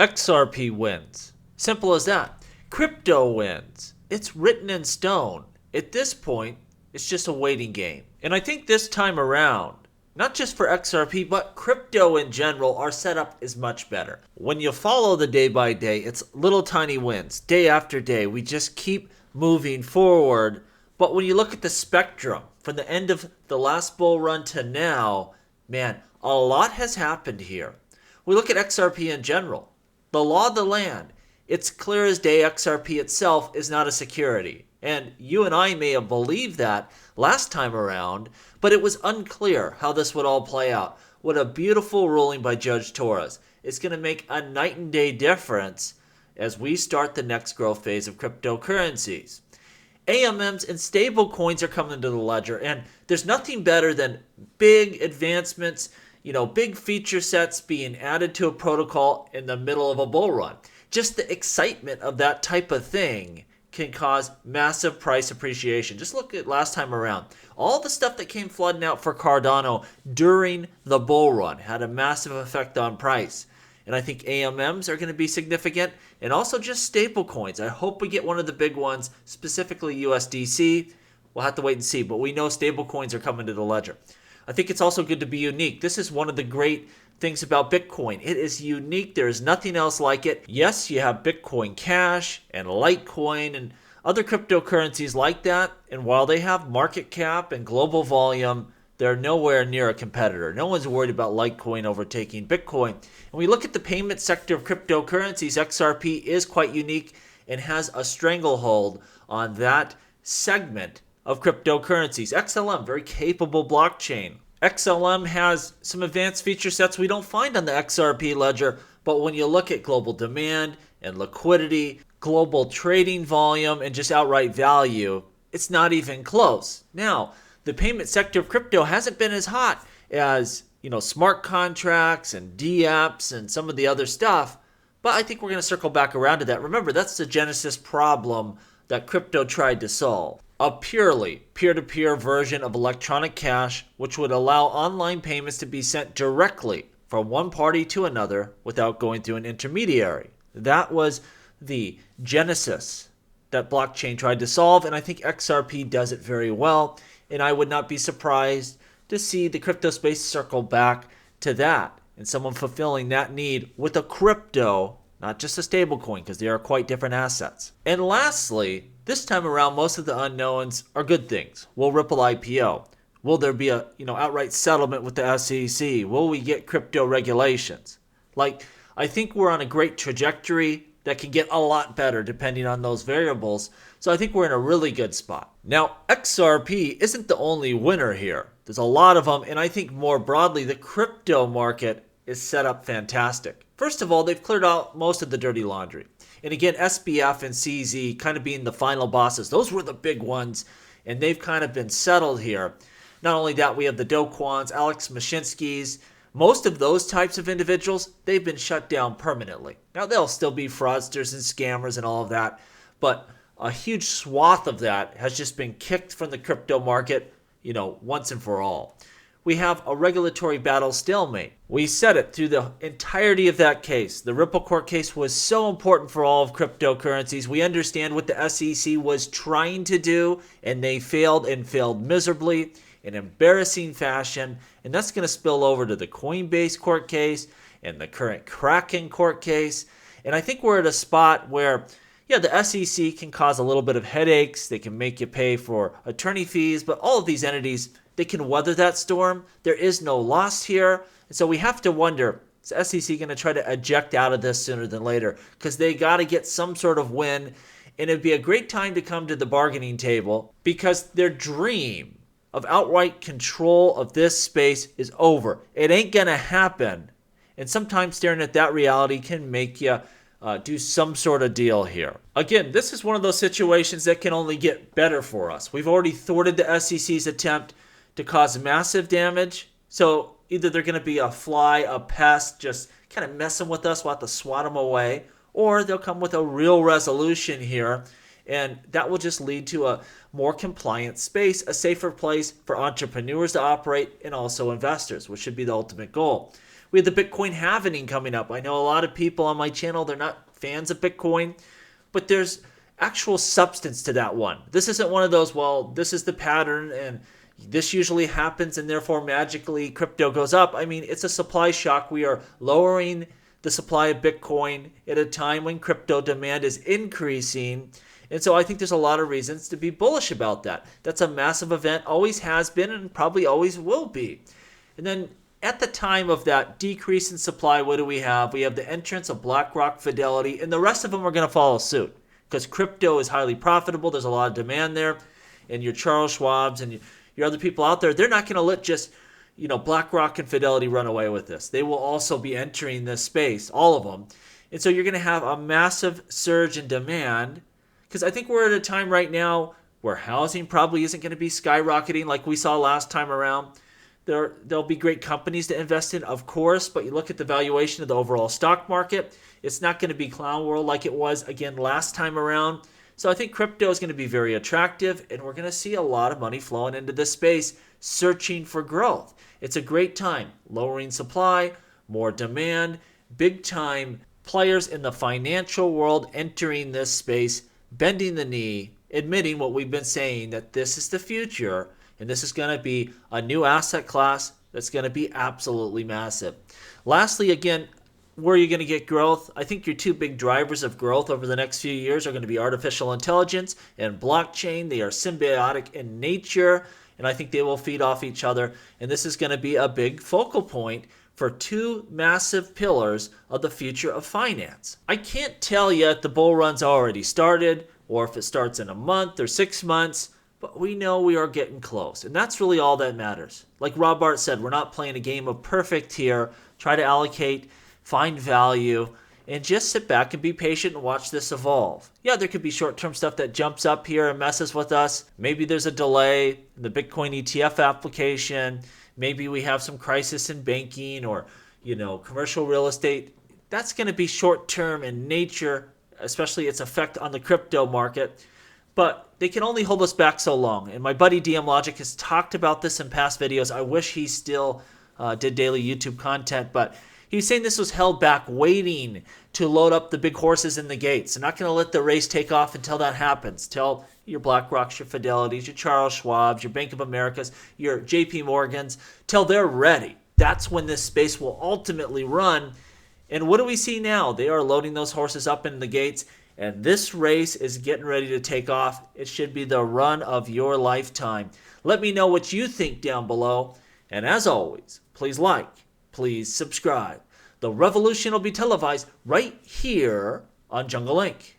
XRP wins. Simple as that. Crypto wins. It's written in stone. At this point, it's just a waiting game. And I think this time around, not just for XRP, but crypto in general, our setup is much better. When you follow the day by day, it's little tiny wins. Day after day, we just keep moving forward. But when you look at the spectrum, from the end of the last bull run to now, man, a lot has happened here. We look at XRP in general. The law of the land. It's clear as day XRP itself is not a security. And you and I may have believed that last time around, but it was unclear how this would all play out. What a beautiful ruling by Judge Torres. It's going to make a night and day difference as we start the next growth phase of cryptocurrencies. AMMs and stablecoins are coming to the ledger, and there's nothing better than big advancements, big feature sets being added to a protocol in the middle of a bull run. Just the excitement of that type of thing can cause massive price appreciation. Just look at last time around. All the stuff that came flooding out for Cardano during the bull run had a massive effect on price. And I think AMMs are going to be significant, and also just stable coins. I hope we get one of the big ones, specifically USDC. We'll have to wait and see, but we know stable coins are coming to the ledger. I think it's also good to be unique. This is one of the great things about Bitcoin. It is unique. There is nothing else like it. Yes, you have Bitcoin Cash and Litecoin and other cryptocurrencies like that. And while they have market cap and global volume, they're nowhere near a competitor. No one's worried about Litecoin overtaking Bitcoin. And we look at the payment sector of cryptocurrencies, XRP is quite unique and has a stranglehold on that segment of cryptocurrencies. XLM, very capable blockchain. XLM has some advanced feature sets we don't find on the XRP ledger, but when you look at global demand and liquidity, global trading volume, and just outright value, it's not even close. Now, the payment sector of crypto hasn't been as hot as, smart contracts and dApps and some of the other stuff, but I think we're going to circle back around to that. Remember, that's the genesis problem that crypto tried to solve. A purely peer-to-peer version of electronic cash, which would allow online payments to be sent directly from one party to another without going through an intermediary. That was the genesis that blockchain tried to solve, and I think XRP does it very well, and I would not be surprised to see the crypto space circle back to that, and someone fulfilling that need with a crypto, not just a stablecoin, because they are quite different assets. And lastly, this time around, most of the unknowns are good things. Will Ripple IPO? Will there be a outright settlement with the SEC? Will we get crypto regulations? I think we're on a great trajectory that can get a lot better depending on those variables. So I think we're in a really good spot. Now, XRP isn't the only winner here. There's a lot of them, and I think more broadly, the crypto market is set up fantastic. First of all, they've cleared out most of the dirty laundry. And again, SBF and CZ kind of being the final bosses. Those were the big ones, and they've kind of been settled here. Not only that, we have the Do Kwons, Alex Mashinsky's. Most of those types of individuals, they've been shut down permanently. Now, there'll still be fraudsters and scammers and all of that, but a huge swath of that has just been kicked from the crypto market, once and for all. We have a regulatory battle stalemate. We said it through the entirety of that case. The Ripple court case was so important for all of cryptocurrencies. We understand what the SEC was trying to do, and they failed and failed miserably in embarrassing fashion. And that's going to spill over to the Coinbase court case and the current Kraken court case. And I think we're at a spot where, the SEC can cause a little bit of headaches. They can make you pay for attorney fees, but all of these entities, they can weather that storm. There is no loss here. And so we have to wonder, is the SEC going to try to eject out of this sooner than later? Because they got to get some sort of win. And it'd be a great time to come to the bargaining table because their dream of outright control of this space is over. It ain't going to happen. And sometimes staring at that reality can make you do some sort of deal here. Again, this is one of those situations that can only get better for us. We've already thwarted the SEC's attempt to cause massive damage. So either they're going to be a fly, a pest, just kind of messing with us, we'll have to swat them away, or they'll come with a real resolution here, and that will just lead to a more compliant space, a safer place for entrepreneurs to operate, and also investors, which should be the ultimate goal. We have the Bitcoin halving coming up. I know a lot of people on my channel, they're not fans of Bitcoin, but there's actual substance to that one. This isn't one of those, well, this is the pattern and this usually happens and therefore magically crypto goes up. I mean, it's a supply shock. We are lowering the supply of Bitcoin at a time when crypto demand is increasing. And so I think there's a lot of reasons to be bullish about that. That's a massive event, always has been and probably always will be. And then at the time of that decrease in supply, what do we have? We have the entrance of BlackRock, Fidelity, and the rest of them are going to follow suit because crypto is highly profitable. There's a lot of demand there. And your Charles Schwabs and your other people out there, they're not going to let just BlackRock and Fidelity run away with this. They will also be entering this space, all of them. And so you're going to have a massive surge in demand because I think we're at a time right now where housing probably isn't going to be skyrocketing like we saw last time around. There'll be great companies to invest in, of course, but you look at the valuation of the overall stock market, it's not going to be clown world like it was, again, last time around. So I think crypto is going to be very attractive, and we're going to see a lot of money flowing into this space, searching for growth. It's a great time. Lowering supply, more demand, big time players in the financial world entering this space, bending the knee, admitting what we've been saying, that this is the future. And this is going to be a new asset class that's going to be absolutely massive. Lastly, again, where are you going to get growth? I think your two big drivers of growth over the next few years are going to be artificial intelligence and blockchain. They are symbiotic in nature, and I think they will feed off each other. And this is going to be a big focal point for two massive pillars of the future of finance. I can't tell yet the bull run's already started, or if it starts in a month or 6 months. But we know we are getting close, and that's really all that matters. Like Rob Bart said, we're not playing a game of perfect here. Try to allocate, find value, and just sit back and be patient and watch this evolve. Yeah, there could be short-term stuff that jumps up here and messes with us. Maybe there's a delay in the Bitcoin ETF application. Maybe we have some crisis in banking or, commercial real estate. That's going to be short-term in nature, especially its effect on the crypto market. But they can only hold us back so long. And my buddy DM Logic has talked about this in past videos. I wish he still did daily YouTube content, but he was saying this was held back, waiting to load up the big horses in the gates. They're not going to let the race take off until that happens. Till your BlackRocks, your Fidelities, your Charles Schwabs, your Bank of Americas, your JP Morgans, till they're ready. That's when this space will ultimately run. And what do we see now? They are loading those horses up in the gates. And this race is getting ready to take off. It should be the run of your lifetime. Let me know what you think down below. And as always, please like, please subscribe. The revolution will be televised right here on Jungle Link.